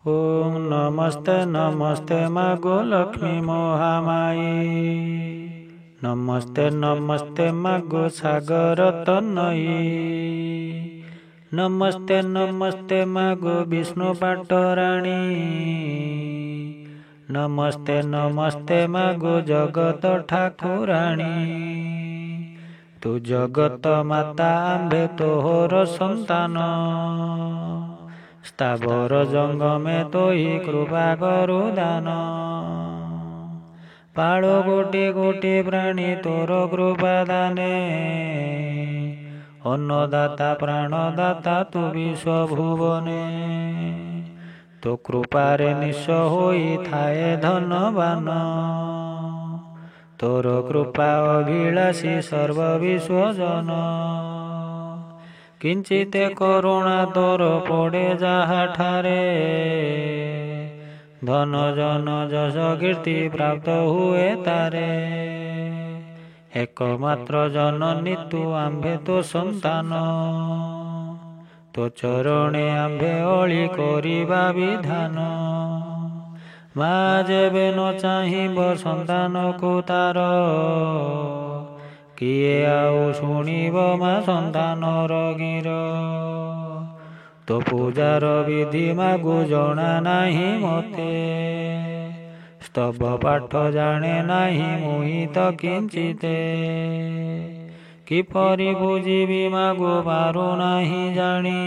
ओम नमस्ते नमस्ते मागो लक्ष्मी महामाई। नमस्ते नमस्ते मागो सागर तनयी। नमस्ते नमस्ते मागो विष्णु पाटराणी। नमस्ते नमस्ते मागो जगत ठाकुराणी। तू जगत माता आंबे तोहर संतान। स्थावर जंगमे तोही कृपा करु दान। पाळो कोटि कोटि प्राणी तोर कृपा दाने। अन्नदाता प्राणदाता तू विश्व भुवने। तो कृपारे निश होई थाए धनवान। तोर कृपा अभिलाषी सर्व विश्वजन। किंचिते करुणा तोर पड़े जहा ठारे। धन जन जस कीर्ति प्राप्त हुए तारे। एकमात्र जननी तू आंबे तो संतान। तो चरणे आंबे अली करिबा विधान। मा जेबे न चाहिब संतान को तार। किए आउ शुणिब मा संतानर गीर। तो पूजार विधि मागु जना नाही मते। स्तव पाठ जाने नाही मुहि तो किंचिते। किपरि बुझिबि मागु पारु नाही जानी।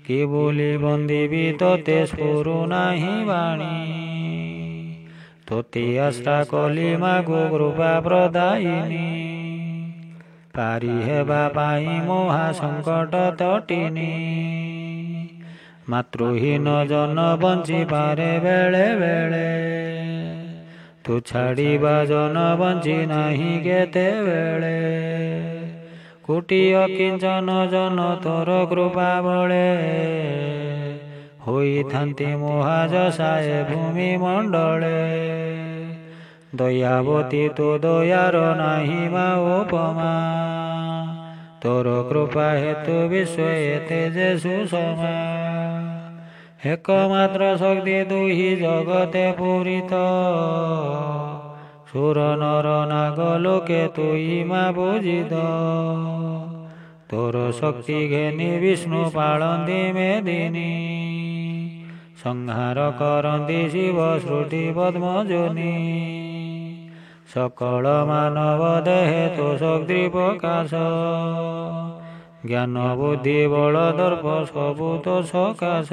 कि बोली बंदिबि तोते स्फुरु नाही बाणी। तोते आश्रा कली मागो कृपा प्रदायिनी। पारी हेबा पाई मोहा संकट तटिनी। मातृहीन जन बंची पारे बेले बेले। तू छाड़िबा जन बंची नाही केते बेले। कुटिय किंचन जन तोर कृपा बळे। होई थांती मोहाजसाए भूमि मंडले। दयावती तो दयार नाही मा उपमा। तोर कृपा हेतु विश्व एते जे सुषमा। एकमात्र शक्ति तुही जगते पूरित। सुर नर नाग लोके तुही मा पूजित। तोर शक्ति घेनी विष्णु पाळंदी मेदिनी। संहार करंती शिव श्रुति पद्मजोनी। सकल मानव देहे तो शक्ति प्रकाश। ज्ञान बुद्धि बल दर्प सबु तो सकाश।